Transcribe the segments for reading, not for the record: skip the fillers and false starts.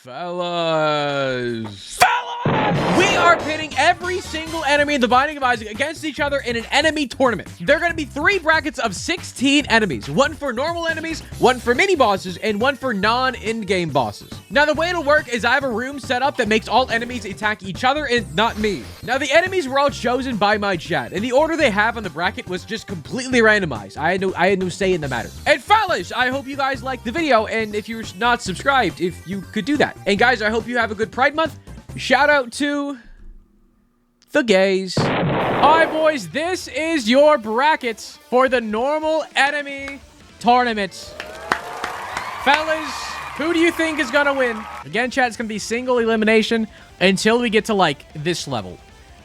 Fellas! We are pitting every single enemy in the Binding of Isaac against each other in an enemy tournament. There are going to be 3 brackets of 16 enemies. One for normal enemies, one for mini bosses, and one for non-in-game bosses. Now, the way it'll work is I have a room set up that makes all enemies attack each other and not me. Now, the enemies were all chosen by my chat, and the order they have on the bracket was just completely randomized. I had no say in the matter. And fellas, I hope you guys liked the video, and if you're not subscribed, if you could do that. And guys, I hope you have a good Pride Month. Shout out to the gays. All right, boys, this is your brackets for the normal enemy tournament. Fellas, who do you think is gonna win? Again, chat, it's gonna be single elimination until we get to, like, this level.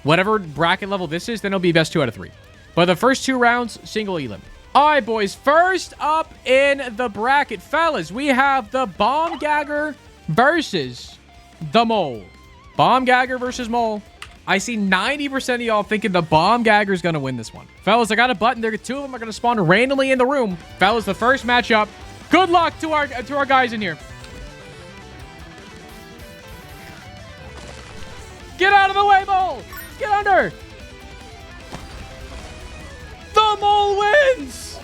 Whatever bracket level this is, then it'll be best 2 out of 3. But the first 2 rounds, single elim. All right, boys, first up in the bracket, fellas, we have the Bomb Gagger versus the Mole. Bomb Gagger versus Mole. I see 90% of y'all thinking the Bomb Gagger is going to win this one. Fellas, I got a button. There, 2 of them are going to spawn randomly in the room. Fellas, the first matchup. Good luck to our guys in here. Get out of the way, Mole. Get under. The Mole wins.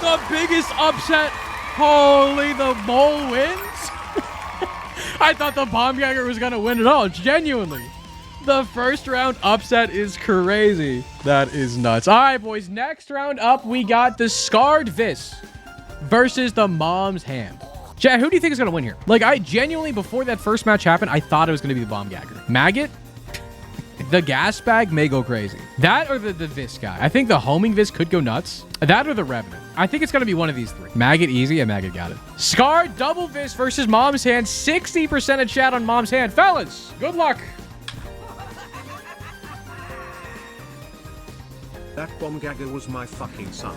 The biggest upset. Holy, the Mole wins. I thought the Bomb Gagger was going to win it all. Genuinely. The first round upset is crazy. That is nuts. All right, boys. Next round up, we got the Scarred Vis versus the Mom's Hand. Chat, who do you think is going to win here? Like, I genuinely, before that first match happened, I thought it was going to be the Bomb Gagger. Maggot? The gas bag may go crazy. That or the Vis guy. I think the homing Vis could go nuts. That or the Revenant. I think it's going to be one of these 3. Maggot easy. Yeah, Maggot got it. Scar double Vis versus Mom's Hand. 60% of chat on Mom's Hand. Fellas, good luck. That Bomb Gagger was my fucking son.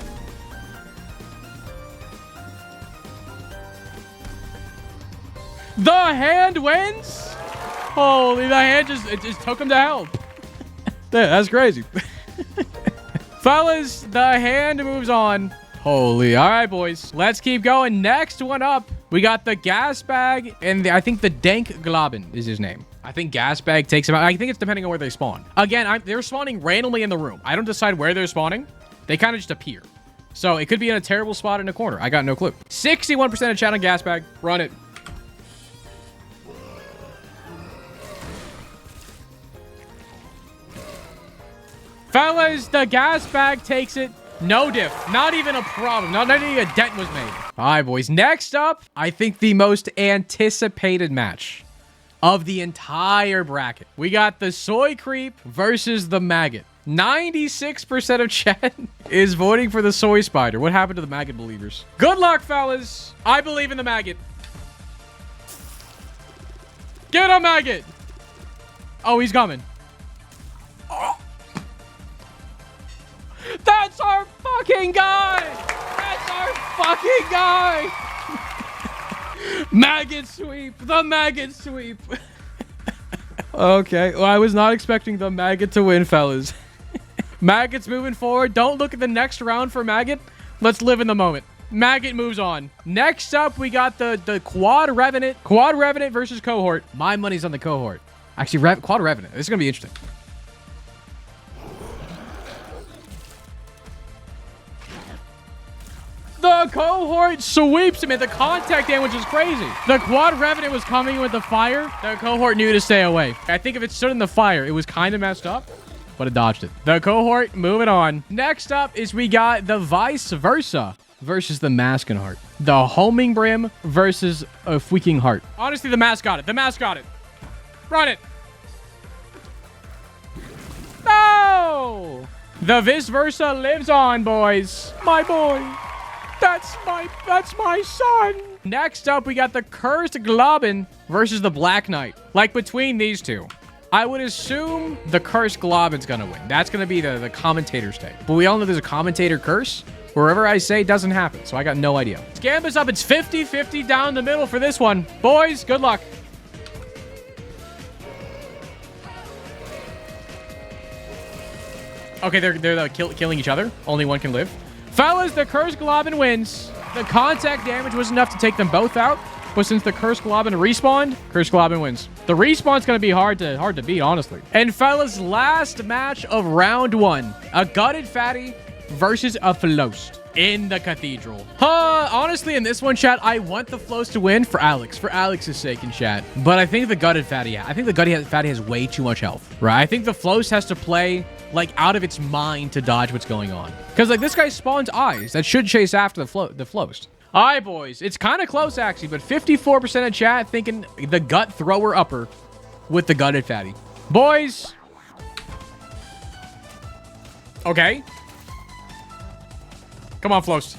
The Hand wins? Holy, the Hand just took him to hell. Yeah, that's crazy. Fellas, the Hand moves on. Holy. All right, boys. Let's keep going. Next one up, we got the Gas Bag, and I think the Dank Globin is his name. I think Gas Bag takes him out. I think it's depending on where they spawn. Again, they're spawning randomly in the room. I don't decide where they're spawning. They kind of just appear. So it could be in a terrible spot in a corner. I got no clue. 61% of chat on Gas Bag. Run it. Fellas, the Gas Bag takes it. No diff. Not even a problem. Not even a dent was made. All right, boys. Next up, I think the most anticipated match of the entire bracket. We got the Soy Creep versus the Maggot. 96% of chat is voting for the Soy Spider. What happened to the Maggot believers? Good luck, fellas. I believe in the Maggot. Get a Maggot. Oh, he's coming. Oh. That's our fucking guy! That's our fucking guy! Maggot sweep! The Maggot sweep! Okay, well, I was not expecting the Maggot to win, fellas. Maggot's moving forward. Don't look at the next round for Maggot. Let's live in the moment. Maggot moves on. Next up, we got the Quad Revenant. Quad Revenant versus Cohort. My money's on the Cohort. Actually, Quad Revenant. This is going to be interesting. The Cohort sweeps him, and the contact damage is crazy. The Quad Revenant was coming with the fire. The Cohort knew to stay away. I think if it stood in the fire, it was kind of messed up, but it dodged it. The Cohort moving on. Next up is we got the Vice Versa versus the Masking Heart. The Homing Brim versus a freaking Heart. Honestly, the Mask got it. The Mask got it. Run it. No! The Vice Versa lives on, boys. My boy. That's my son. Next up, we got the Cursed Globin versus the Black Knight. Like, between these two, I would assume the Cursed Globin's gonna win. That's gonna be the commentator's take. But we all know there's a commentator curse. Wherever I say doesn't happen, so I got no idea. Scambus up. It's 50-50 down the middle for this one. Boys, good luck. Okay, they're killing each other. Only one can live. Fellas, the Cursed Globin wins. The contact damage was enough to take them both out. But since the Cursed Globin respawned, Cursed Globin wins. The respawn's going to be hard to beat, honestly. And fellas, last match of round 1. A gutted fatty versus a Floast in the Cathedral. Honestly, in this one, chat, I want the Floast to win for Alex. For Alex's sake in chat. But I think the gutted fatty, fatty has way too much health, right? I think the Floast has to play, like, out of its mind to dodge what's going on. Because, like, this guy spawns eyes that should chase after the Floast. All right, boys. It's kind of close, actually, but 54% of chat thinking the gut thrower upper with the gutted fatty. Boys. Okay. Come on, Floast.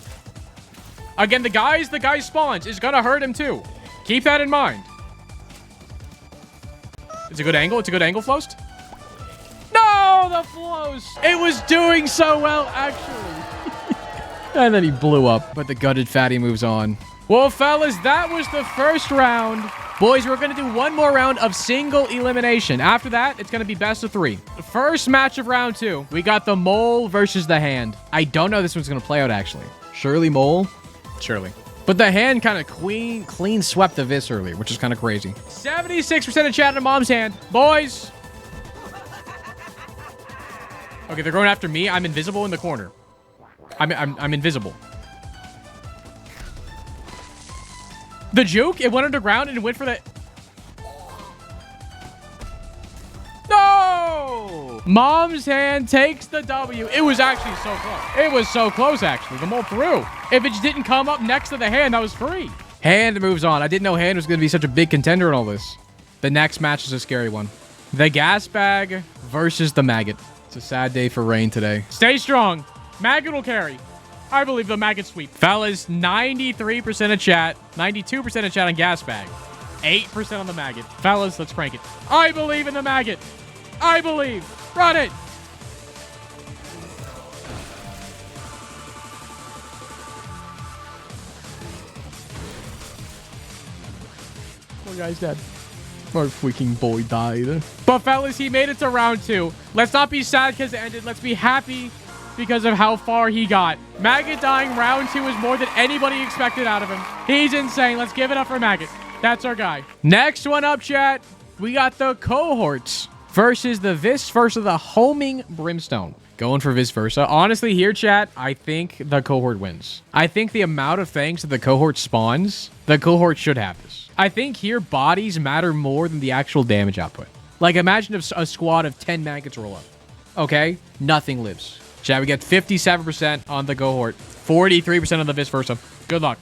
Again, the guy spawns is going to hurt him, too. Keep that in mind. It's a good angle. It's a good angle, Floast. No, the Floast. It was doing so well, actually. And then he blew up. But the gutted fatty moves on. Well, fellas, that was the first round. Boys, we're going to do one more round of single elimination. After that, it's going to be best of 3. The first match of round 2, we got the Mole versus the Hand. I don't know how this one's going to play out, actually. Surely Mole? Surely. But the Hand kind of clean swept the Vis earlier, which is kind of crazy. 76% of chat in Mom's Hand. Boys. Okay, they're going after me. I'm invisible in the corner. I'm invisible. The juke, it went underground and it went for the... No! Mom's Hand takes the W. It was actually so close. It was so close, actually. The Mole threw. If it just didn't come up next to the Hand, that was free. Hand moves on. I didn't know Hand was going to be such a big contender in all this. The next match is a scary one. The Gas Bag versus the Maggot. It's a sad day for Rain today. Stay strong. Maggot will carry. I believe the Maggot sweep. Fellas, 93% of chat. 92% of chat on Gas Bag. 8% on the Maggot. Fellas, let's crank it. I believe in the Maggot. I believe. Run it. Poor guy's dead. Our freaking boy died. But fellas, he made it to round 2. Let's not be sad because it ended. Let's be happy because of how far he got. Maggot dying round 2 is more than anybody expected out of him. He's insane. Let's give it up for Maggot. That's our guy. Next one up, chat. We got the Cohorts versus the Vis versus the Homing Brimstone. Going for Vis versa. Honestly, here, chat, I think the Cohort wins. I think the amount of things that the Cohort spawns, the Cohort should have this. I think here bodies matter more than the actual damage output. Like, imagine if a squad of 10 maggots roll up. Okay? Nothing lives. Chat, we get 57% on the Cohort. 43% on the Vis versa. Good luck.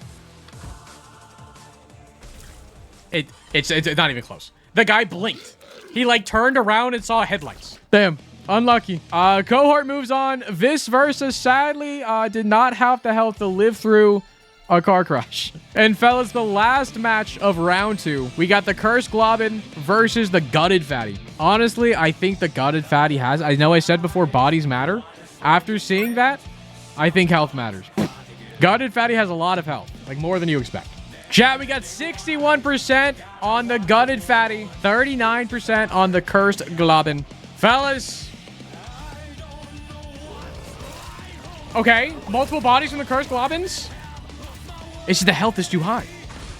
It's not even close. The guy blinked. He, like, turned around and saw headlights. Damn. Unlucky. Cohort moves on. Vis versa, sadly, did not have the health to live through a car crash. And fellas, the last match of round 2, we got the Cursed Globin versus the Gutted Fatty. Honestly, I think the Gutted Fatty has... I know I said before bodies matter. After seeing that, I think health matters. Gutted Fatty has a lot of health. Like, more than you expect. Chat, we got 61% on the Gutted Fatty. 39% on the Cursed Globin. Fellas. Okay, multiple bodies from the Cursed Globins. It's just the health is too high.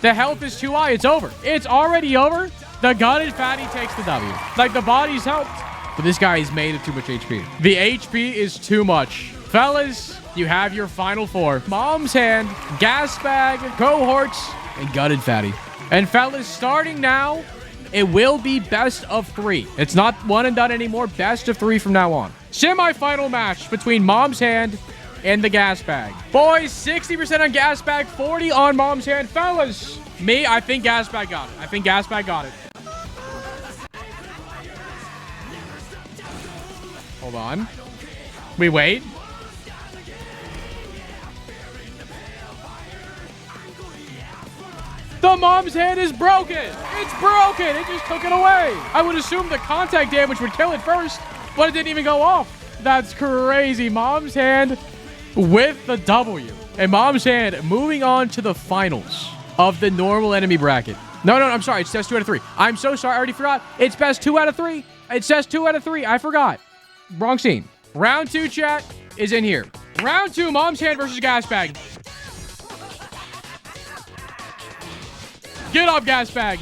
The health is too high. It's over. It's already over. The Gutted Fatty takes the W. Like, the body's helped. But this guy is made of too much HP. The HP is too much. Fellas, you have your final 4. Mom's Hand, Gas Bag, Cohorts, and Gutted Fatty. And fellas, starting now, it will be best of 3. It's not one and done anymore. Best of 3 from now on. Semi-final match between Mom's Hand and the Gas Bag. Boys, 60% on Gas Bag, 40 on Mom's Hand. Fellas, me, I think Gas Bag got it. I think Gas Bag got it. Hold on. We wait. The Mom's Hand is broken. It's broken. It just took it away. I would assume the contact damage would kill it first, but it didn't even go off. That's crazy. Mom's Hand with the W. And Mom's Hand moving on to the finals of the normal enemy bracket. No, I'm sorry. It says 2 out of 3. I'm so sorry. I already forgot. It's best 2 out of 3. It says 2 out of 3. I forgot. Wrong scene. Round 2, chat, is in here. Round 2, Mom's Hand versus Gas Bag. Get up, gas bag.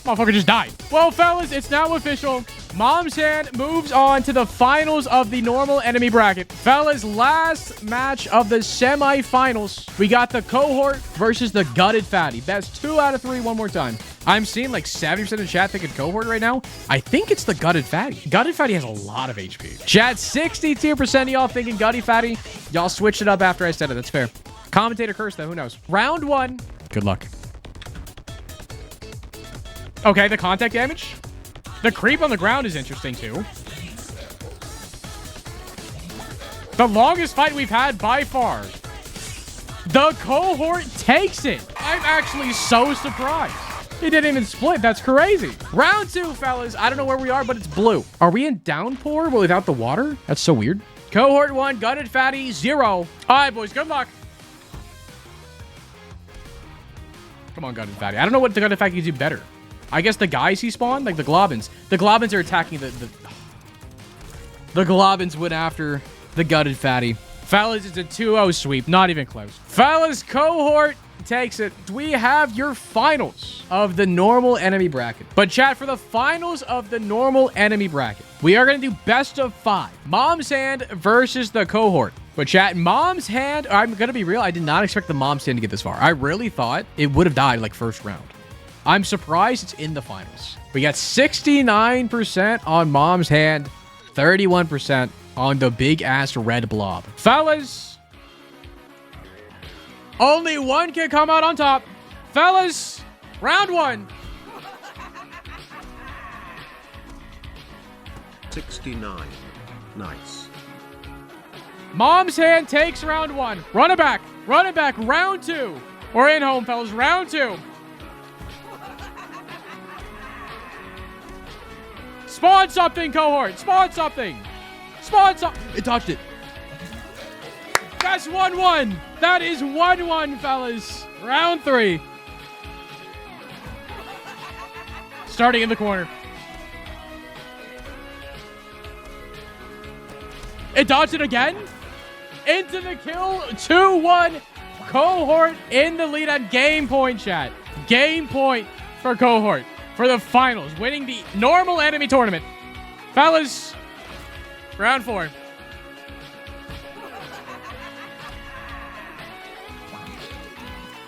Motherfucker just died. Well, fellas, it's now official. Mom's Hand moves on to the finals of the normal enemy bracket. Fellas, last match of the semi-finals. We got the cohort versus the gutted fatty. Best 2 out of 3 one more time. I'm seeing like 70% of chat thinking cohort right now. I think it's the gutted fatty. Gutted fatty has a lot of HP. Chat, 62% of y'all thinking gutty fatty. Y'all switched it up after I said it. That's fair. Commentator curse, though. Who knows? Round 1. Good luck. Okay, the contact damage. The creep on the ground is interesting, too. The longest fight we've had by far. The cohort takes it. I'm actually so surprised. He didn't even split. That's crazy. Round 2, fellas. I don't know where we are, but it's blue. Are we in downpour but without the water? That's so weird. Cohort 1, gutted fatty, 0. All right, boys. Good luck. Come on, gutted fatty. I don't know what the gutted fatty can do better. I guess the guys he spawned, like the globins. The globins are attacking the globins went after the gutted fatty. Fellas, it's a 2-0 sweep. Not even close. Fellas, cohort takes it. We have your finals of the normal enemy bracket. But chat, for the finals of the normal enemy bracket, we are going to do best of 5. Mom's Hand versus the cohort. But chat, Mom's Hand, I'm going to be real. I did not expect the Mom's Hand to get this far. I really thought it would have died like first round. I'm surprised it's in the finals. We got 69% on Mom's Hand, 31% on the big-ass red blob. Fellas, only one can come out on top. Fellas, round 1. 69. Nice. Mom's Hand takes round 1. Run it back. Run it back. Round 2. We're in home, fellas. Round 2. Spawn something, cohort. Spawn something. Spawn something. It dodged it. That's 1-1. That is 1-1, fellas. Round 3. Starting in the corner. It dodged it again. Into the kill. 2-1. Cohort in the lead at game point, chat. Game point for cohort. For the finals, winning the normal enemy tournament. Fellas, round 4.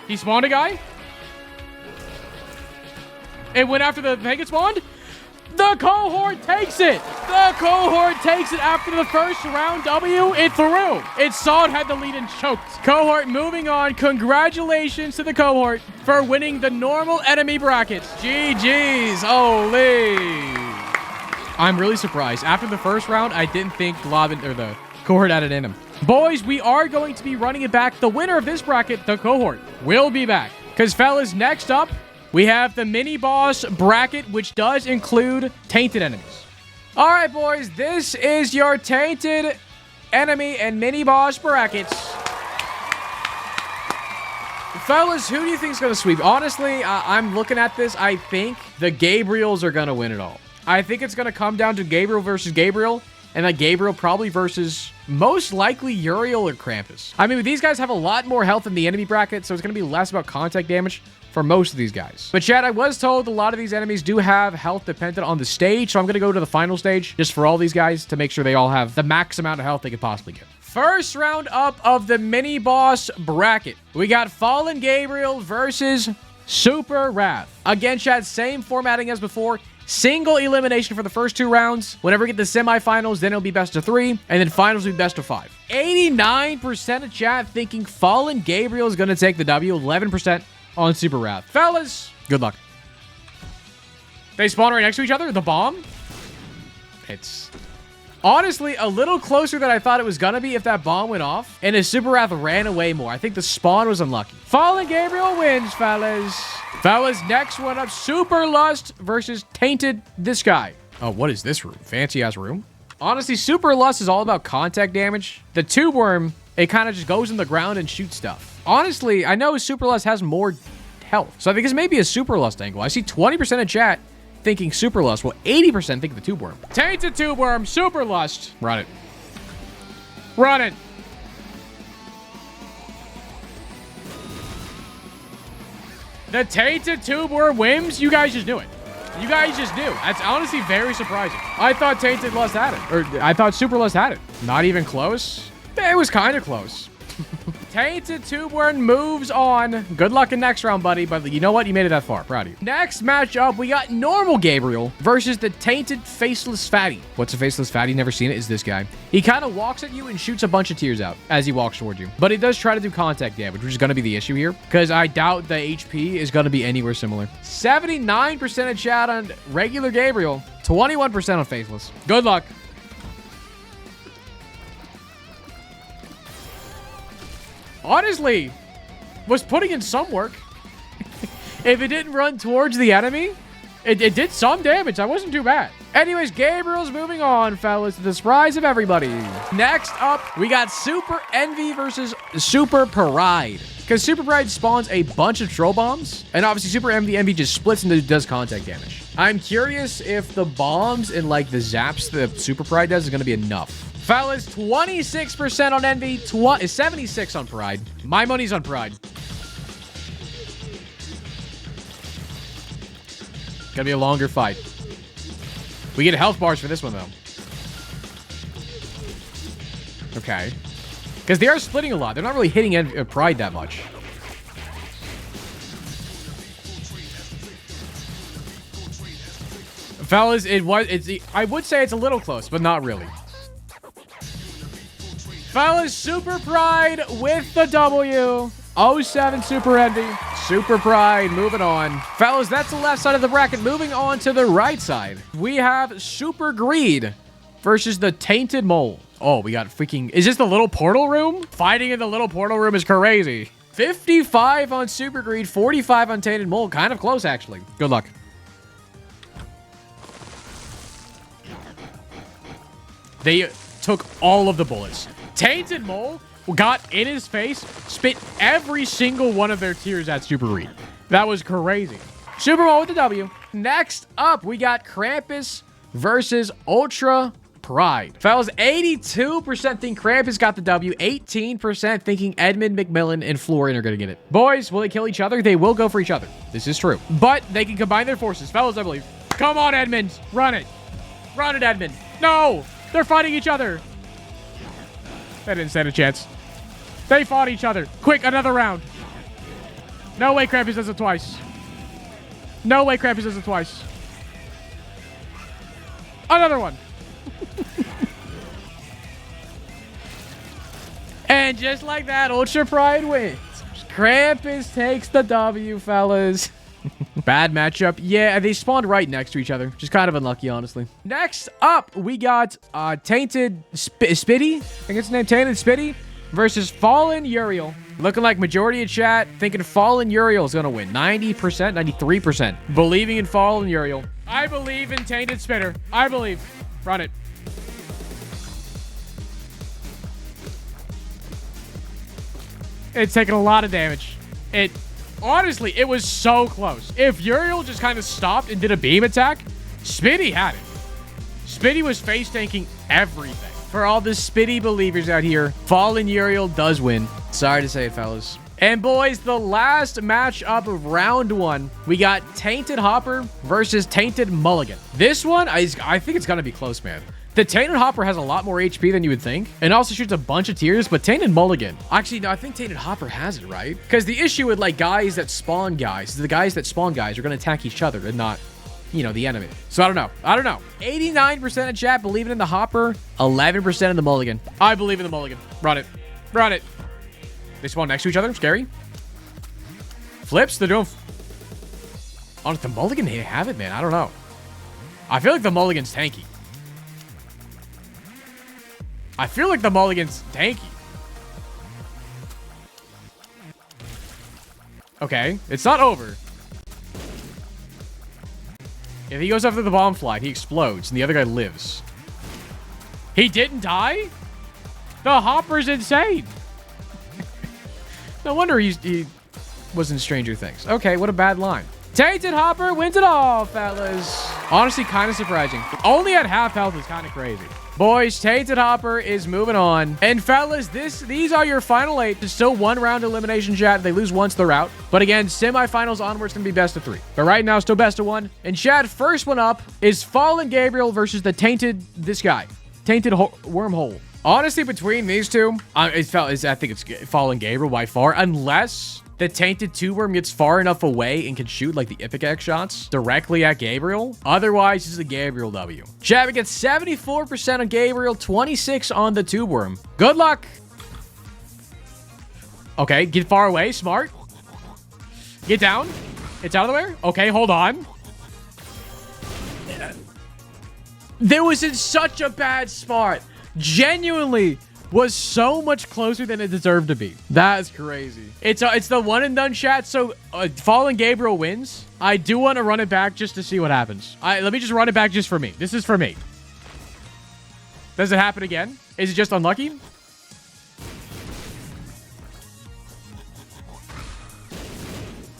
He spawned a guy. It went after the thing it spawned. The cohort takes it. The cohort takes it after the first round W. It threw. It saw it had the lead and choked. Cohort moving on. Congratulations to the cohort for winning the normal enemy brackets. GG's. Holy. I'm really surprised. After the first round, I didn't think Globin or the cohort had it in him. Boys, we are going to be running it back. The winner of this bracket, the cohort, will be back. Because, fellas, next up, we have the mini-boss bracket, which does include tainted enemies. All right, boys, this is your tainted enemy and mini-boss brackets. Fellas, who do you think is going to sweep? Honestly, I'm looking at this. I think the Gabriels are going to win it all. I think it's going to come down to Gabriel versus Gabriel, and then Gabriel probably versus most likely Uriel or Krampus. I mean, these guys have a lot more health in the enemy bracket, so it's going to be less about contact damage for most of these guys. But chat, I was told a lot of these enemies do have health dependent on the stage, so I'm going to go to the final stage just for all these guys to make sure they all have the max amount of health they could possibly get. First round up of the mini boss bracket. We got Fallen Gabriel versus Super Wrath. Again, chat, same formatting as before. Single elimination for the first 2 rounds. Whenever we get the semifinals, then it'll be best of 3, and then finals will be best of 5. 89% of chat thinking Fallen Gabriel is going to take the W. 11% on Super Wrath. Fellas, good luck. They spawn right next to each other. The bomb. It's honestly a little closer than I thought it was going to be if that bomb went off. And if Super Wrath ran away more. I think the spawn was unlucky. Fallen Gabriel wins, fellas. Fellas, next one up. Super Lust versus Tainted this guy. Oh, what is this room? Fancy-ass room. Honestly, Super Lust is all about contact damage. The Tube Worm, it kind of just goes in the ground and shoots stuff. Honestly, I know Super Lust has more health. So I think this may be a Super Lust angle. I see 20% of chat thinking Super Lust. Well, 80% think the Tube Worm. Tainted Tube Worm, Super Lust. Run it. Run it. The Tainted Tube Worm wins? You guys just knew it. You guys just knew. That's honestly very surprising. I thought Tainted Lust had it. Or I thought Super Lust had it. Not even close. It was kind of close. Tainted Tube Worm moves on. Good luck in next round, buddy. But you know what? You made it that far. Proud of you. Next matchup, we got normal Gabriel versus the Tainted Faceless Fatty. What's a Faceless Fatty? Never seen it. Is this guy. He kind of walks at you and shoots a bunch of tears out as he walks towards you. But he does try to do contact damage, which is going to be the issue here. Because I doubt the HP is going to be anywhere similar. 79% of chat on regular Gabriel. 21% on Faceless. Good luck. Honestly, was putting in some work. If it didn't run towards the enemy, it did some damage. That wasn't too bad. Anyways, Gabriel's moving on, fellas, to the surprise of everybody. Next up, we got Super Envy versus Super Pride. Because Super Pride spawns a bunch of troll bombs, and obviously Super Envy just splits and does contact damage. I'm curious if the bombs and like the zaps the Super Pride does is going to be enough. Fellas, 26% on Envy, 76 on Pride. My money's on Pride. Gonna be a longer fight. We get health bars for this one, though. Okay. Because they are splitting a lot. They're not really hitting Pride that much. Fellas, I would say it's a little close, but not really. Fellas, Super Pride with the W. 07 Super Envy. Super Pride moving on. Fellas, that's the left side of the bracket. Moving on to the right side. We have Super Greed versus the Tainted Mole. Oh, we got freaking... Is this the little portal room? Fighting in the little portal room is crazy. 55 on Super Greed, 45 on Tainted Mole. Kind of close, actually. Good luck. They took all of the bullets. Tainted Mole got in his face, spit every single one of their tears at Super Greed. That was crazy. Super Mole with the W. Next up, we got Krampus versus Ultra Pride. Fellas, 82% think Krampus got the W. 18% thinking Edmund, McMillan, and Florian are going to get it. Boys, will they kill each other? They will go for each other. This is true. But they can combine their forces. Fellas, I believe. Come on, Edmund. Run it. Run it, Edmund. No. They're fighting each other. They didn't stand a chance. They fought each other. Quick, another round. No way Krampus does it twice. No way Krampus does it twice. Another one. And just like that, Ultra Pride wins. Krampus takes the W, fellas. Bad matchup. Yeah, they spawned right next to each other. Just kind of unlucky, honestly. Next up, we got Tainted Spitty. I think it's named Tainted Spitty versus Fallen Uriel. Looking like majority of chat thinking Fallen Uriel is going to win. 90%, 93%. Believing in Fallen Uriel. I believe in Tainted Spitter. I believe. Run it. It's taking a lot of damage. Honestly, it was so close. If Uriel just kind of stopped and did a beam attack, Spitty had it. Spitty was face tanking everything. For all the Spitty believers out here, Fallen Uriel does win. Sorry to say it, fellas. And boys, the last matchup of round one, we got Tainted Hopper versus Tainted Mulligan. This one, I think it's going to be close, man. The Tainted Hopper has a lot more HP than you would think, and also shoots a bunch of tears, but Tainted Mulligan... Actually, no, I think Tainted Hopper has it, right? Because the issue with, like, guys that spawn guys is the guys that spawn guys are going to attack each other and not, you know, the enemy. So, I don't know. I don't know. 89% of chat believing in the Hopper, 11% in the Mulligan. I believe in the Mulligan. Run it. Run it. They spawn next to each other. Scary. Flips. They're doing... On the Mulligan, they have it, man. I don't know. I feel like the Mulligan's tanky. I feel like the Mulligan's tanky. Okay, it's not over. If he goes after the bomb flight, he explodes, and the other guy lives. He didn't die? The Hopper's insane. No wonder he was in Stranger Things. Okay, what a bad line. Tainted Hopper wins it all, fellas. Honestly, kind of surprising. Only at half health is kind of crazy. Boys, Tainted Hopper is moving on. And fellas, these are your final 8. There's still 1 round elimination, chat. They lose once, they're out. But again, semifinals onwards going to be best of 3. But right now, still best of 1. And chat, first one up is Fallen Gabriel versus the Tainted, this guy. Tainted Wormhole. Honestly, between these two, I think it's Fallen Gabriel by far, unless the Tainted 2-Worm gets far enough away and can shoot like the Ipecac shots directly at Gabriel. Otherwise, this is a Gabriel W. Chat, we get 74% on Gabriel, 26 on the 2-Worm. Good luck. Okay, get far away. Smart. Get down. It's out of the way. Okay, hold on. There was in such a bad spot. Genuinely was so much closer than it deserved to be. That's crazy. It's the one and done, chat. So Fallen Gabriel wins. I do want to run it back just to see what happens. Let me just run it back just for me. This is for me. Does it happen again? Is it just unlucky?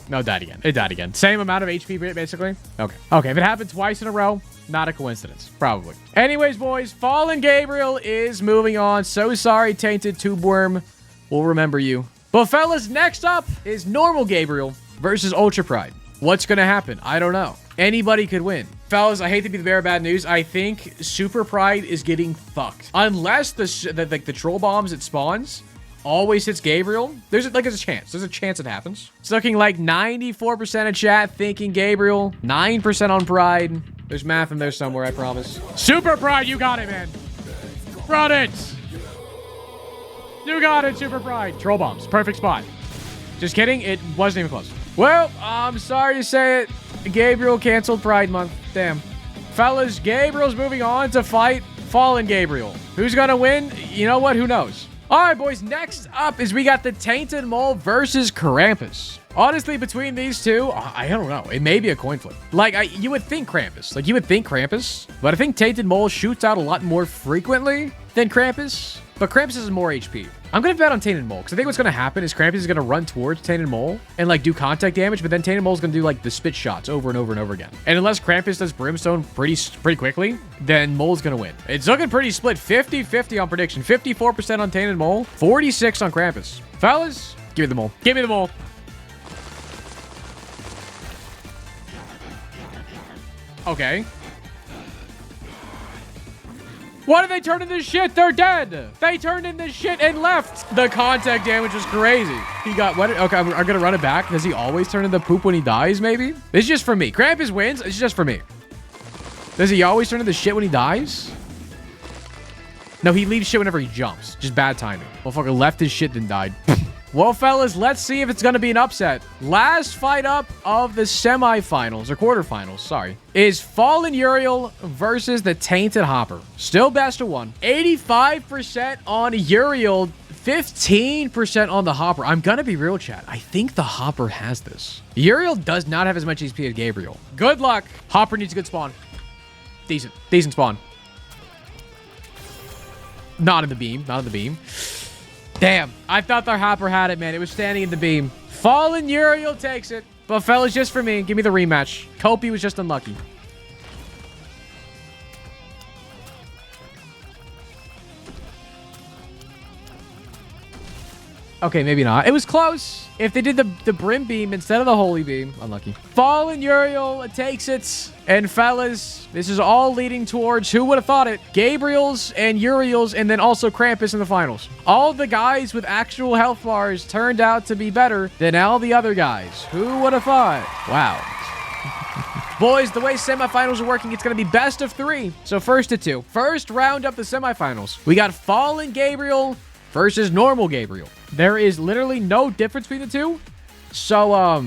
No, it died again. It died again. Same amount of HP, basically. Okay. Okay, if it happened twice in a row, not a coincidence. Probably. Anyways, boys, Fallen Gabriel is moving on. So sorry, Tainted Tube-Worm. We'll remember you. But fellas, next up is Normal Gabriel versus Ultra Pride. What's going to happen? I don't know. Anybody could win. Fellas, I hate to be the bearer of bad news. I think Super Pride is getting fucked. Unless the troll bombs it spawns always hits Gabriel. There's a chance. There's a chance it happens. It's looking like 94% of chat thinking Gabriel, 9% on Pride. There's math in there somewhere, I promise. Super Pride, you got it, man. Run it. You got it, Super Pride. Troll bombs, perfect spot. Just kidding, it wasn't even close. Well, I'm sorry to say it. Gabriel canceled Pride Month. Damn. Fellas, Gabriel's moving on to fight Fallen Gabriel. Who's gonna win? You know what? Who knows? All right, boys, next up is we got the Tainted Mole versus Krampus. Honestly, between these two, I don't know. It may be a coin flip. Like, you would think Krampus. Like, you would think Krampus. But I think Tainted Mole shoots out a lot more frequently than Krampus. But Krampus has more HP. I'm going to bet on Tainted Mole, because I think what's going to happen is Krampus is going to run towards Tainted Mole and, like, do contact damage, but then Tainted Mole is going to do, like, the spit shots over and over and over again. And unless Krampus does Brimstone pretty quickly, then Mole's going to win. It's looking pretty split. 50-50 on prediction. 54% on Tainted Mole. 46 on Krampus. Fellas, give me the Mole. Give me the Mole. Okay. Why did they turn into shit? They're dead. They turned into shit and left. The contact damage was crazy. He got what? Okay, I'm gonna run it back. Does he always turn into poop when he dies? Maybe. This is just for me. Krampus wins. It's just for me. Does he always turn into shit when he dies? No, he leaves shit whenever he jumps. Just bad timing. Motherfucker left his shit then died. Well, fellas, let's see if it's going to be an upset. Last fight up of the semifinals, or quarterfinals, sorry, is Fallen Uriel versus the Tainted Hopper. Still best of 1. 85% on Uriel, 15% on the Hopper. I'm going to be real, chat. I think the Hopper has this. Uriel does not have as much HP as Gabriel. Good luck. Hopper needs a good spawn. Decent spawn. Not in the beam. Not in the beam. Damn, I thought the Hopper had it, man. It was standing in the beam. Fallen Uriel takes it. But fellas, just for me, give me the rematch. Kopi was just unlucky. Okay, maybe not. It was close. If they did the Brim Beam instead of the Holy Beam, unlucky. Fallen Uriel takes it. And fellas, this is all leading towards, who would have thought it, Gabriel's and Uriel's, and then also Krampus in the finals. All the guys with actual health bars turned out to be better than all the other guys. Who would have thought? Wow. Boys, the way semifinals are working, it's going to be best of 3. So first to 2. First round up the semifinals. We got Fallen Gabriel versus Normal Gabriel. There is literally no difference between the two. So,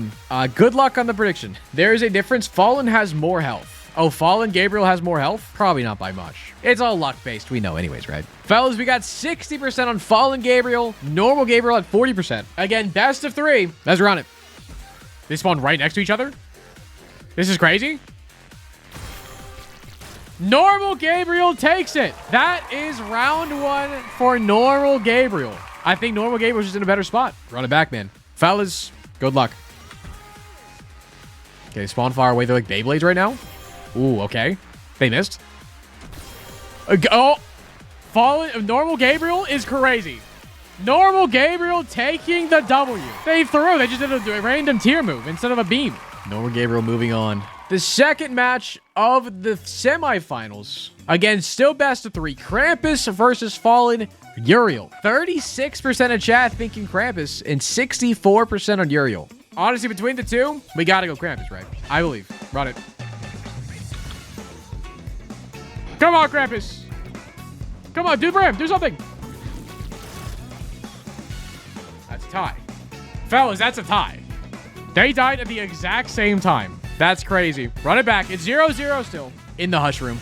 good luck on the prediction. There is a difference. Fallen has more health. Oh, Fallen Gabriel has more health? Probably not by much. It's all luck-based. We know anyways, right? Fellas, we got 60% on Fallen Gabriel. Normal Gabriel at 40%. Again, best of 3. Let's run it. They spawn right next to each other? This is crazy. Normal Gabriel takes it. That is round 1 for Normal Gabriel. I think Normal Gabriel's just in a better spot. Run it back, man. Fellas, good luck. Okay, spawn far away. They're like Beyblades right now. Ooh, okay. They missed. Oh, Normal Gabriel is crazy. Normal Gabriel taking the W. They just did a random tier move instead of a beam. Normal Gabriel moving on. The second match of the semifinals. Again, still best of 3. Krampus versus Fallen Uriel. 36% of chat thinking Krampus and 64% on Uriel. Honestly, between the two, we gotta go Krampus, right? I believe. Run it. Come on, Krampus. Come on, do Brim. Do something. That's a tie. Fellas, that's a tie. They died at the exact same time. That's crazy. Run it back. It's 0-0 still in the hush room.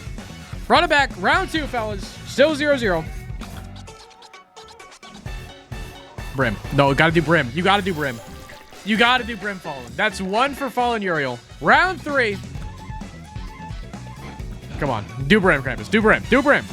Run it back. Round 2, fellas. Still 0-0. Brim. No, gotta do Brim. You gotta do Brim. You gotta do Brim Fallen. That's 1 for Fallen Uriel. Round 3. Come on. Do Brim, Krampus. Do Brim. Do Brim.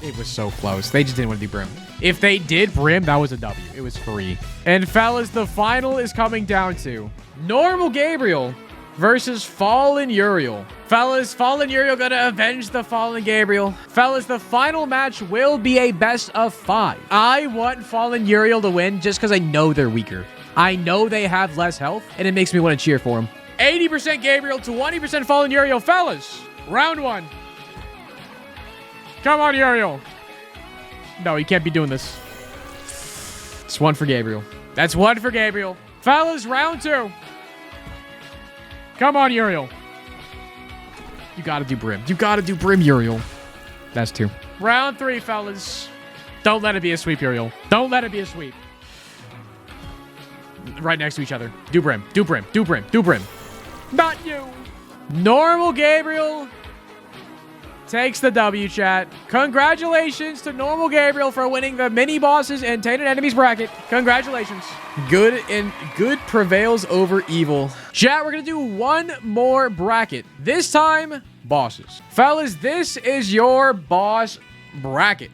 It was so close. They just didn't want to do Brim. If they did Brim, that was a W. It was free. And fellas, the final is coming down to Normal Gabriel versus Fallen Uriel. Fellas, Fallen Uriel gonna avenge the Fallen Gabriel. Fellas, the final match will be a best of 5. I want Fallen Uriel to win just because I know they're weaker. I know they have less health, and it makes me want to cheer for them. 80% Gabriel, 20% Fallen Uriel. Fellas, round 1. Come on, Uriel. No, you can't be doing this. It's 1 for Gabriel. That's 1 for Gabriel. Fellas, round 2. Come on, Uriel. You gotta do Brim. You gotta do Brim, Uriel. That's 2. Round 3, fellas. Don't let it be a sweep, Uriel. Don't let it be a sweep. Right next to each other. Do Brim. Do Brim. Do Brim. Do Brim. Not you. Normal Gabriel takes the W, chat. Congratulations to Normal Gabriel for winning the mini bosses and Tainted Enemies bracket. Congratulations. Good prevails over evil. Chat, we're gonna do one more bracket. This time, bosses. Fellas, this is your boss bracket.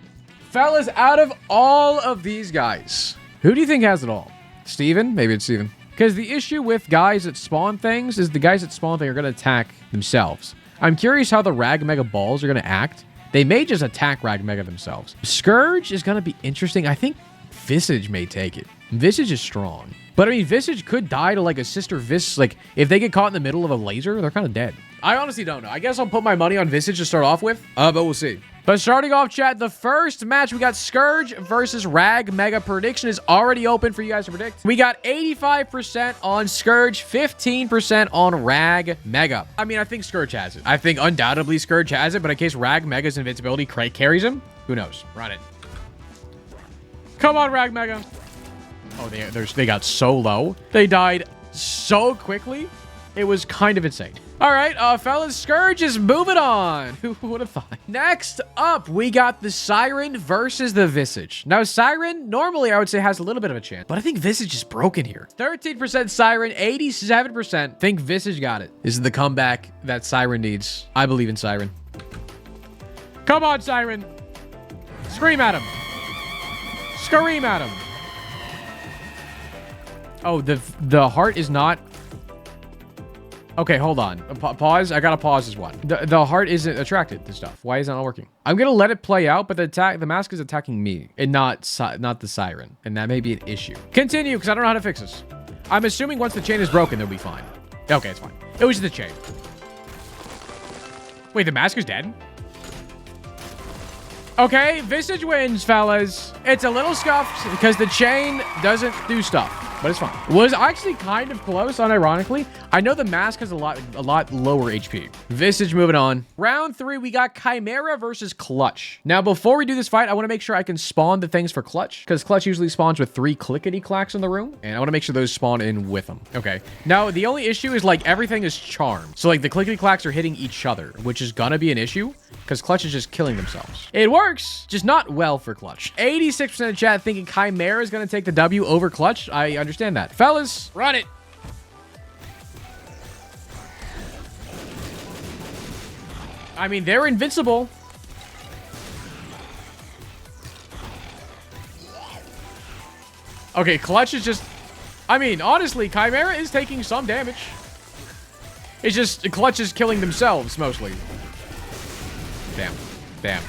Fellas, out of all of these guys, who do you think has it all? Steven? Maybe it's Steven. Because the issue with guys that spawn things is the guys that spawn things are gonna attack themselves. I'm curious how the Rag Mega Balls are going to act. They may just attack Rag Mega themselves. Scourge is going to be interesting. I think Visage may take it. Visage is strong. But I mean, Visage could die to like a sister Vis. Like, if they get caught in the middle of a laser, they're kind of dead. I honestly don't know. I guess I'll put my money on Visage to start off with. But we'll see. But starting off, chat, the first match, we got Scourge versus Rag Mega. Prediction is already open for you guys to predict. We got 85% on Scourge, 15% on Rag Mega. I mean, I think Scourge has it. I think undoubtedly Scourge has it, but in case Rag Mega's invincibility carries him, who knows? Run it. Come on, Rag Mega. Oh, they got so low. They died so quickly. It was kind of insane. All right, fellas, Scourge is moving on. Who would have thought? Next up, we got the Siren versus the Visage. Now, Siren, normally I would say has a little bit of a chance, but I think Visage is broken here. 13% Siren, 87% think Visage got it. This is the comeback that Siren needs. I believe in Siren. Come on, Siren. Scream at him. Scream at him. Oh, the heart is not... Okay, hold on. Pause. I gotta pause this one. The heart isn't attracted to stuff. Why is that not working? I'm gonna let it play out, but the mask is attacking me and not the Siren, and that may be an issue. Continue, because I don't know how to fix this. I'm assuming once the chain is broken, they'll be fine. Okay, it's fine. It was just the chain. Wait, the mask is dead? Okay, Visage wins, fellas. It's a little scuffed because the chain doesn't do stuff. But it's fine. Was actually kind of close, unironically. I know the mask has a lot lower HP. Visage moving on. Round 3, we got Chimera versus Clutch. Now, before we do this fight, I want to make sure I can spawn the things for Clutch, because Clutch usually spawns with 3 clickety-clacks in the room, and I want to make sure those spawn in with them. Okay. Now, the only issue is, like, everything is charmed. So, like, the clickety-clacks are hitting each other, which is gonna be an issue, because Clutch is just killing themselves. It works, just not well for Clutch. 86% of chat thinking Chimera is gonna take the W over Clutch. I understand that. Fellas, run it. I mean, they're invincible. Okay, Clutch is just... I mean, honestly, Chimera is taking some damage. It's just Clutch is killing themselves, mostly. Damn. Damn.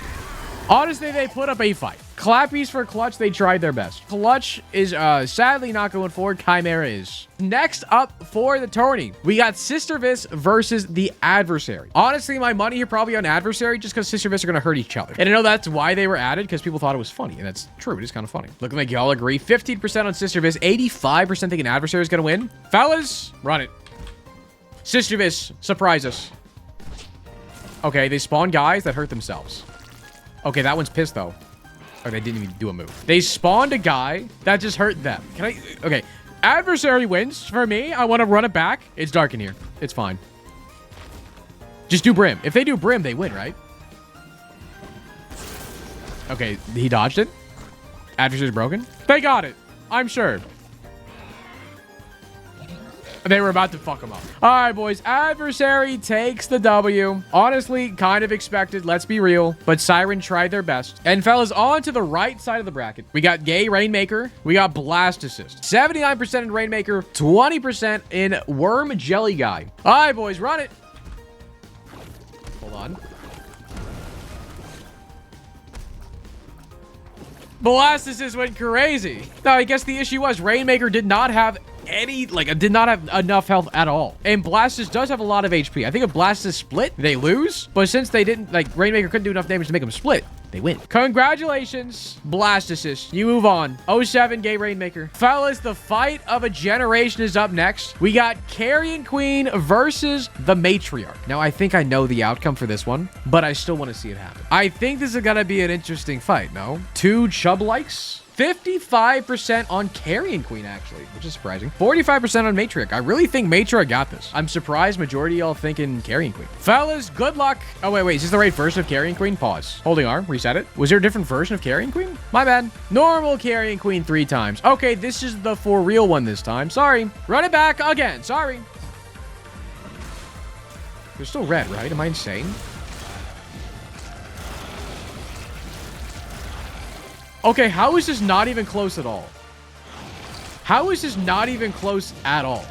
Honestly, they put up a fight. Clappies for Clutch, they tried their best. Clutch is sadly not going forward. Chimera is. Next up for the tourney, we got Sister Vis versus the Adversary. Honestly, my money here probably on Adversary just because Sister Vis are going to hurt each other. And I know that's why they were added, because people thought it was funny. And that's true. It is kind of funny. Looking like y'all agree. 15% on Sister Vis. 85% think an Adversary is going to win. Fellas, run it. Sister Vis, surprise us. Okay, they spawn guys that hurt themselves. Okay, that one's pissed, though. Oh, they didn't even do a move. They spawned a guy that just hurt them. Can I... Okay. Adversary wins. For me, I want to run it back. It's dark in here. It's fine. Just do Brim. If they do Brim, they win, right? Okay, he dodged it. Adversary's broken. They got it. I'm sure. They were about to fuck him up. All right, boys. Adversary takes the W. Honestly, kind of expected. Let's be real. But Siren tried their best. And fellas, on to the right side of the bracket. We got Gay Rainmaker. We got Blast Assist. 79% in Rainmaker. 20% in Worm Jelly Guy. All right, boys. Run it. Hold on. Blast Assist went crazy. Now, I guess the issue was Rainmaker did not have did not have enough health at all. And Blastus does have a lot of HP. I think if Blastus split, they lose. But since they didn't, Rainmaker couldn't do enough damage to make them split, they win. Congratulations, Blastocyst. You move on. 07 Gay Rainmaker. Fellas, the fight of a generation is up next. We got Carrion Queen versus the Matriarch. Now, I think I know the outcome for this one, but I still want to see it happen. I think this is going to be an interesting fight, no? Two Chub likes. 55% on Carrion Queen, actually, which is surprising. 45% on Matriarch. I really think Matriarch got this. I'm surprised majority of y'all thinking Carrion Queen. Fellas, good luck. Oh, wait. Is this the right version of Carrion Queen? Pause. Holding R. Reset it. Was there a different version of Carrion Queen? My bad. Normal Carrion Queen 3 times. Okay, this is the for real one this time. Sorry. Run it back again. Sorry. They're still red, right? Am I insane? Okay, how is this not even close at all? How is this not even close at all?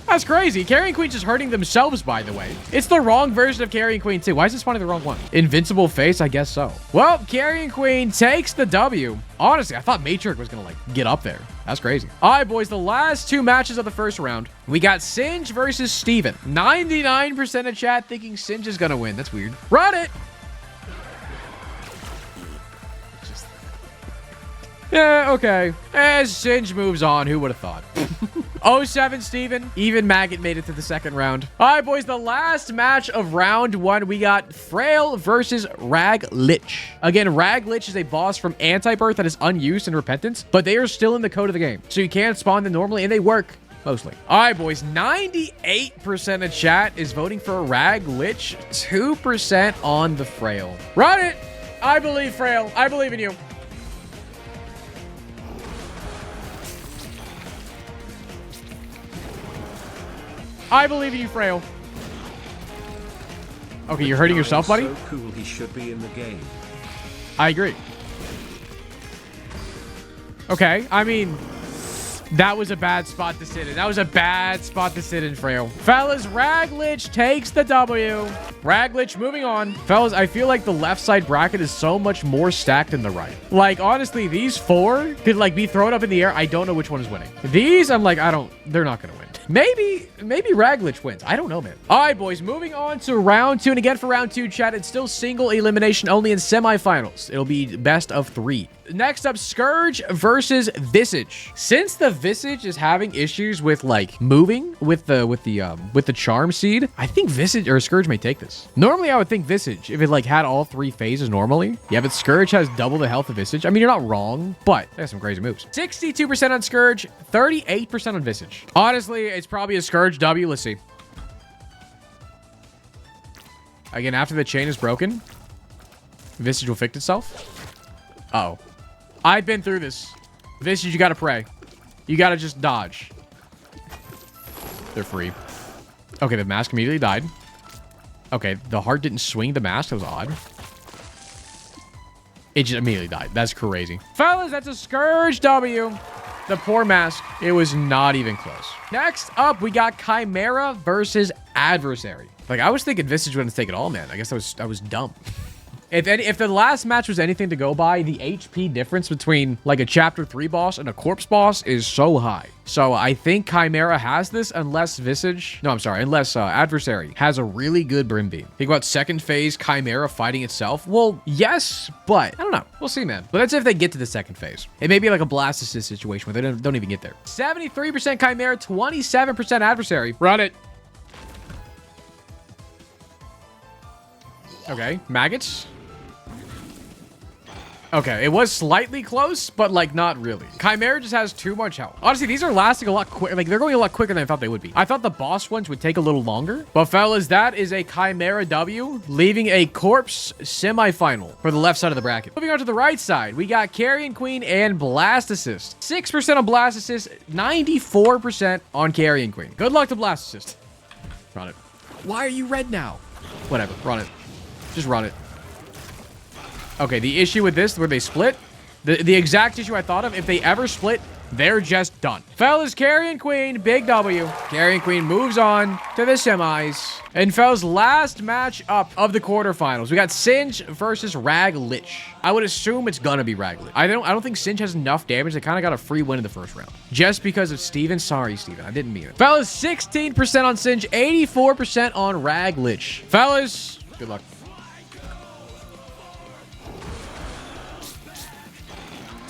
That's crazy. Carrion Queen's just hurting themselves, by the way. It's the wrong version of Carrion Queen, too. Why is this finding the wrong one? Invincible face? I guess so. Well, Carrion Queen takes the W. Honestly, I thought Matriarch was going to, get up there. That's crazy. All right, boys. The last two matches of the first round. We got Singe versus Steven. 99% of chat thinking Singe is going to win. That's weird. Run it! Yeah, okay. As Singe moves on, who would have thought? 07 Steven. Even Maggot made it to the second round. All right, boys. The last match of round one, we got Frail versus Rag Lich. Again, Rag Lich is a boss from Antibirth that is unused in Repentance, but they are still in the code of the game. So you can't spawn them normally, and they work. Mostly. All right, boys. 98% of chat is voting for Rag Lich. 2% on the Frail. Run it! I believe, Frail. I believe in you. I believe in you, Frail. Okay, you're hurting yourself, buddy? So cool, he should be in the game. I agree. Okay, I mean, that was a bad spot to sit in. That was a bad spot to sit in, Frail. Fellas, Raglich takes the W. Raglich moving on. Fellas, I feel like the left side bracket is so much more stacked than the right. Honestly, these four could, be thrown up in the air. I don't know which one is winning. These, I'm they're not going to win. Maybe Raglich wins. I don't know, man. All right, boys, moving on to round two. And again, for round two, chat, it's still single elimination only in semifinals. It'll be best of 3. Next up, Scourge versus Visage. Since the Visage is having issues with moving with the Charm Seed, I think Visage or Scourge may take this. Normally, I would think Visage if it had all 3 phases normally. Yeah, but Scourge has double the health of Visage. I mean, you're not wrong, but they have some crazy moves. 62% on Scourge, 38% on Visage. Honestly, it's probably a Scourge W. Let's see. Again, after the chain is broken, Visage will fix itself. Uh-oh. I've been through this. Visage, you gotta pray. You gotta just dodge. They're free. Okay, the mask immediately died. Okay, the heart didn't swing the mask. That was odd. It just immediately died. That's crazy. Fellas, that's a Scourge W. The poor mask. It was not even close. Next up, we got Chimera versus Adversary. I was thinking Visage wouldn't take it all, man. I guess I was dumb. If the last match was anything to go by, the HP difference between like a chapter 3 boss and a corpse boss is so high. So I think Chimera has this unless Adversary has a really good Brim Beam. Think about second phase Chimera fighting itself. Well, yes, but I don't know. We'll see, man. But that's if they get to the second phase. It may be like a Blast Assist situation where they don't even get there. 73% Chimera, 27% Adversary. Run it. Okay, maggots. Okay, it was slightly close, but like not really. Chimera just has too much health. Honestly, these are lasting a lot quicker. Like they're going a lot quicker than I thought they would be. I thought the boss ones would take a little longer. But fellas, that is a Chimera W, leaving a corpse semifinal for the left side of the bracket. Moving on to the right side, we got Carrion Queen and Blast Assist. 6% on Blast Assist, 94% on Carrion Queen. Good luck to Blast Assist. Run it. Why are you red now? Whatever, run it. Just run it. Okay, the issue with this, where they split, the exact issue I thought of, if they ever split, they're just done. Fellas, Carrion Queen, big W. Carrion Queen moves on to the semis. And fellas, last match up of the quarterfinals. We got Singe versus Rag Lich. I would assume it's gonna be Rag Lich. I don't think Singe has enough damage. They kind of got a free win in the first round. Just because of Steven. Sorry, Steven. I didn't mean it. Fellas, 16% on Singe, 84% on Rag Lich. Fellas, good luck.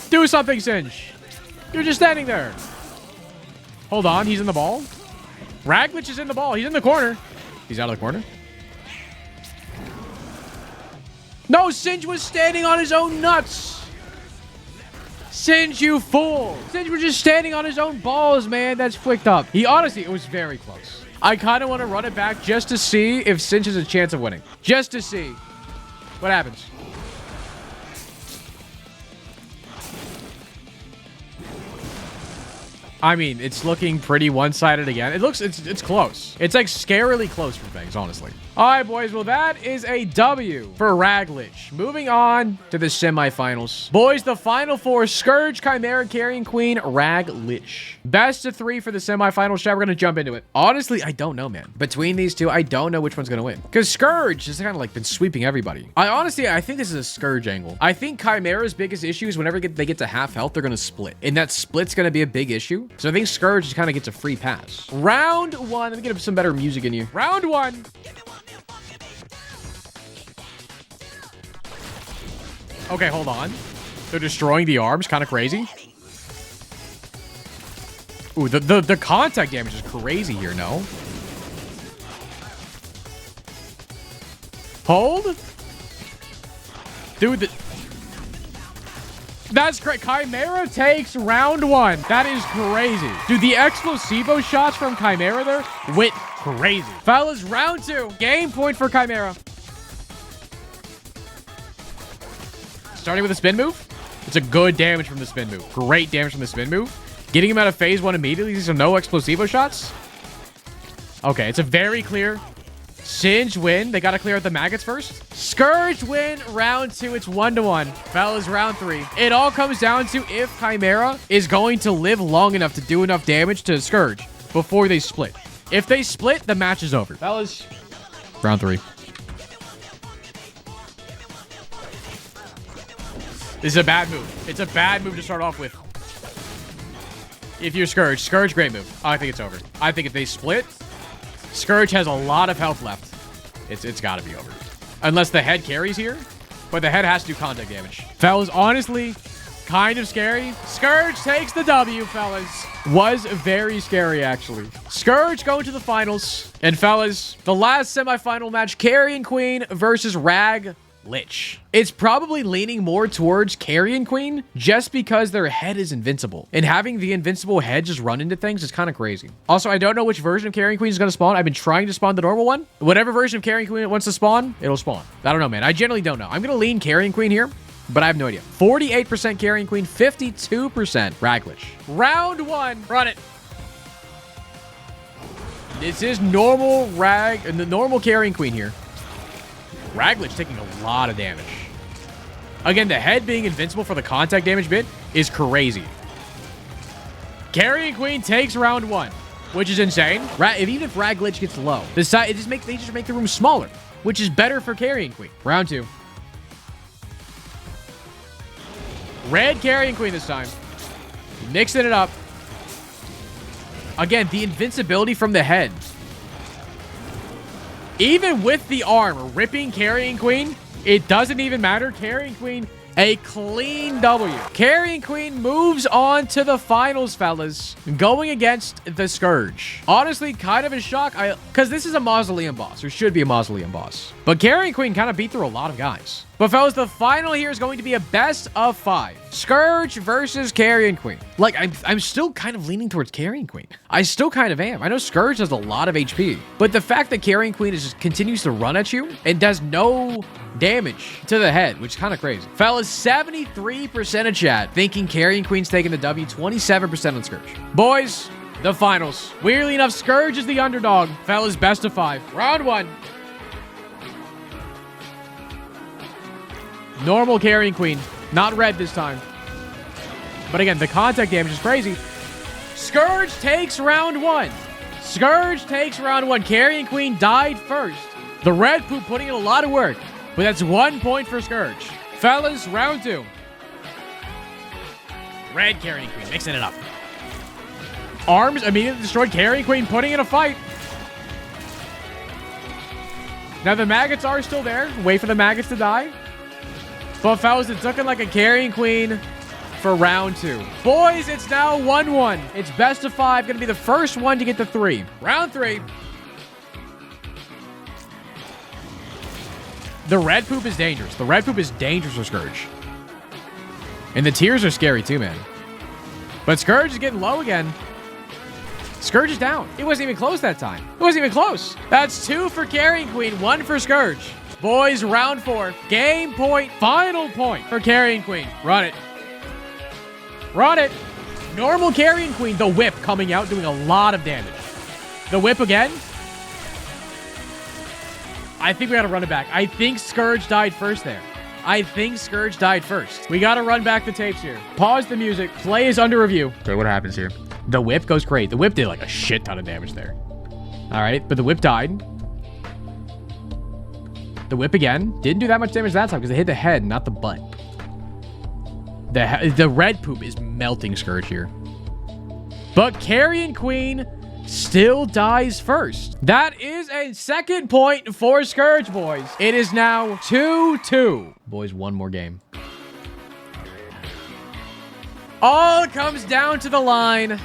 Do something, Singe. You're just standing there. Hold on. He's in the ball. Raglich is in the ball. He's in the corner. He's out of the corner. No, Singe was standing on his own nuts. Singe, you fool. Singe was just standing on his own balls, man. That's flicked up. He honestly, it was very close. I kind of want to run it back just to see if Singe has a chance of winning. Just to see what happens. I mean, it's looking pretty one-sided again. It's close. It's like scarily close for things, honestly. All right, boys. Well, that is a W for Raglich. Moving on to the semifinals. Boys, the final four: Scourge, Chimera, Carrion Queen, Raglich. Best of 3 for the semifinals. Chat, we're going to jump into it. Honestly, I don't know, man. Between these two, I don't know which one's going to win. Because Scourge has kind of like been sweeping everybody. I think this is a Scourge angle. I think Chimera's biggest issue is whenever they get to half health, they're going to split. And that split's going to be a big issue. So I think Scourge just kind of gets a free pass. Round 1. Let me get some better music in you. Round 1. Okay, hold on. They're destroying the arms. Kind of crazy. Ooh, the contact damage is crazy here, no? Hold? Dude, that's great. Chimera takes round 1. That is crazy. Dude, the Explosivo shots from Chimera there went crazy. Fellas, round 2. Game point for Chimera. Starting with a spin move. It's a good damage from the spin move. Great damage from the spin move. Getting him out of phase 1 immediately. These are no Explosivo shots. Okay, it's a very clear Singe win. They got to clear out the maggots first. Scourge win round 2. It's 1-1. Fellas, round 3. It all comes down to if Chimera is going to live long enough to do enough damage to Scourge before they split. If they split, the match is over. Fellas, round 3. This is a bad move. It's a bad move to start off with. If you're Scourge. Scourge, great move. I think it's over. I think if they split, Scourge has a lot of health left. It's got to be over. Unless the head carries here. But the head has to do contact damage. Fellas, honestly, kind of scary. Scourge takes the W, fellas. Was very scary, actually. Scourge going to the finals. And fellas, the last semifinal match, Carrion Queen versus Rag Lich. It's probably leaning more towards Carrion Queen just because their head is invincible. And having the invincible head just run into things is kind of crazy. Also, I don't know which version of Carrion Queen is going to spawn. I've been trying to spawn the normal one. Whatever version of Carrion Queen it wants to spawn, it'll spawn. I don't know, man. I generally don't know. I'm going to lean Carrion Queen here, but I have no idea. 48% Carrion Queen, 52% Raglich. Round 1. Run it. This is normal normal Carrion Queen here. Raglich taking a lot of damage. Again, the head being invincible for the contact damage bit is crazy. Carrion Queen takes round 1, which is insane. Even if Raglich gets low, they just make the room smaller, which is better for Carrion Queen. Round 2. Red Carrion Queen this time. Mixing it up. Again, the invincibility from the head. Even with the arm ripping Carrion Queen, it doesn't even matter. Carrion Queen, a clean W. Carrion Queen moves on to the finals, fellas, going against the Scourge. Honestly, kind of a shock, because this is a Mausoleum boss, or should be a Mausoleum boss. But Carrion Queen kind of beat through a lot of guys. But fellas, the final here is going to be a best of 5. Scourge versus Carrion Queen. Like, I'm still kind of leaning towards Carrion Queen. I still kind of am. I know Scourge does a lot of HP, but the fact that Carrion Queen just continues to run at you and does no damage to the head, which is kind of crazy. Fellas, 73% of chat thinking Carrion Queen's taking the W, 27% on Scourge. Boys, the finals. Weirdly enough, Scourge is the underdog. Fellas, best of 5. Round 1. Normal Carrion Queen. Not red this time. But again, the contact damage is crazy. Scourge takes round 1. Scourge takes round 1. Carrion Queen died first. The red poop putting in a lot of work. But that's 1 point for Scourge. Fellas, round 2. Red Carrion Queen, mixing it up. Arms immediately destroyed. Carrion Queen putting in a fight. Now the maggots are still there. Wait for the maggots to die. But fellas, it's looking like a Carrion Queen for round 2. Boys, it's now 1-1. It's best of 5. Going to be the first one to get to 3. Round 3. The red poop is dangerous. The red poop is dangerous for Scourge. And the tears are scary too, man. But Scourge is getting low again. Scourge is down. It wasn't even close that time. It wasn't even close. That's 2 for Carrion Queen, 1 for Scourge. Boys, round 4. Game point. Final point for Carrion Queen. Run it. Run it. Normal Carrion Queen. The whip coming out, doing a lot of damage. The whip again. I think we got to run it back. I think Scourge died first there. I think Scourge died first. We got to run back the tapes here. Pause the music. Play is under review. Okay, what happens here? The whip goes great. The whip did like a shit ton of damage there. All right, but the whip died. The whip again. Didn't do that much damage that time because it hit the head, not the butt. The red poop is melting Scourge here. But Carrion Queen still dies first. That is a second point for Scourge, boys. It is now 2-2. Boys, one more game. All comes down to the line.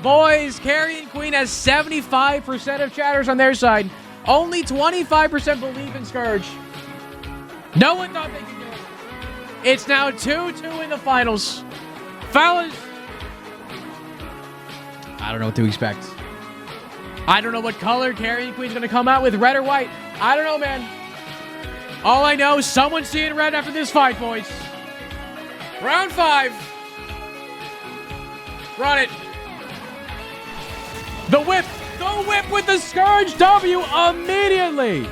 Boys, Carrion Queen has 75% of chatters on their side. Only 25% believe in Scourge. No one thought they could do it. It's now 2-2 in the finals. Fellas, I don't know what to expect. I don't know what color Carrion Queen's going to come out with, red or white. I don't know, man. All I know is someone's seeing red after this fight, boys. Round 5. Run it. The whip. The whip with the Scourge W immediately.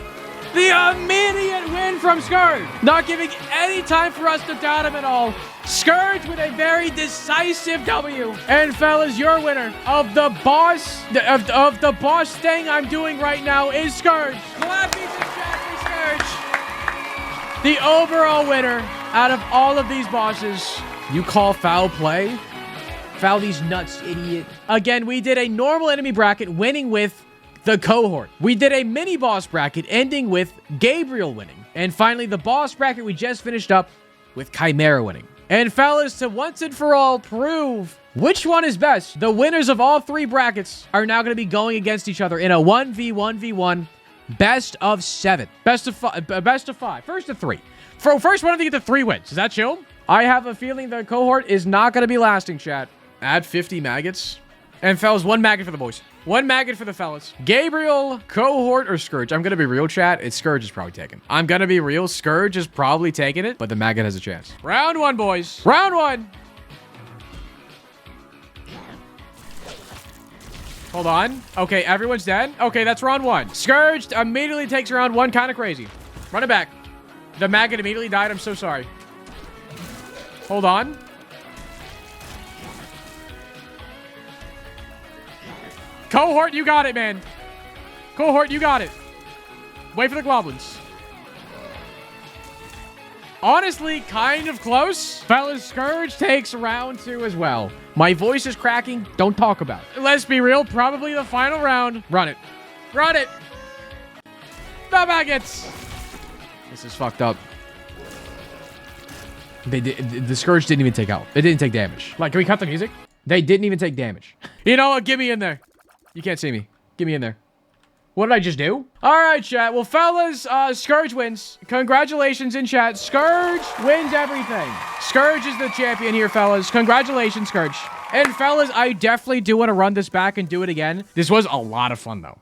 The immediate win from Scourge. Not giving any time for us to doubt him at all. Scourge with a very decisive W. And fellas, your winner of the boss of the boss thing I'm doing right now is Scourge. Clappies and chat for Scourge. The overall winner out of all of these bosses. You call foul play? Foul these nuts, idiot. Again, we did a normal enemy bracket winning with the cohort. We did a mini boss bracket ending with Gabriel winning. And finally, the boss bracket we just finished up with Chimera winning. And fellas, to once and for all prove which one is best, the winners of all 3 brackets are now going to be going against each other in a 1v1v1 best of 7. Best of 5. First of 3. For first one of you get the 3 wins. Is that chill? I have a feeling the cohort is not going to be lasting, chat. Add 50 maggots. And fellas, 1 maggot for the boys. 1 maggot for the fellas. Gabriel, cohort, or Scourge? I'm going to be real, chat. It's Scourge is probably taken. I'm going to be real. Scourge is probably taking it, but the maggot has a chance. Round 1, boys. Round 1. Hold on. Okay, everyone's dead. Okay, that's round 1. Scourge immediately takes round 1. Kind of crazy. Run it back. The maggot immediately died. I'm so sorry. Hold on. Cohort, you got it, man. Cohort, you got it. Wait for the goblins. Honestly, kind of close. Fellas, Scourge takes round 2 as well. My voice is cracking. Don't talk about it. Let's be real. Probably the final round. Run it. Run it. The maggots. This is fucked up. The Scourge didn't even take out. It didn't take damage. Like, can we cut the music? They didn't even take damage. You know what? Get me in there. You can't see me. Get me in there. What did I just do? All right, chat. Well, fellas, Scourge wins. Congratulations in chat. Scourge wins everything. Scourge is the champion here, fellas. Congratulations, Scourge. And fellas, I definitely do want to run this back and do it again. This was a lot of fun, though.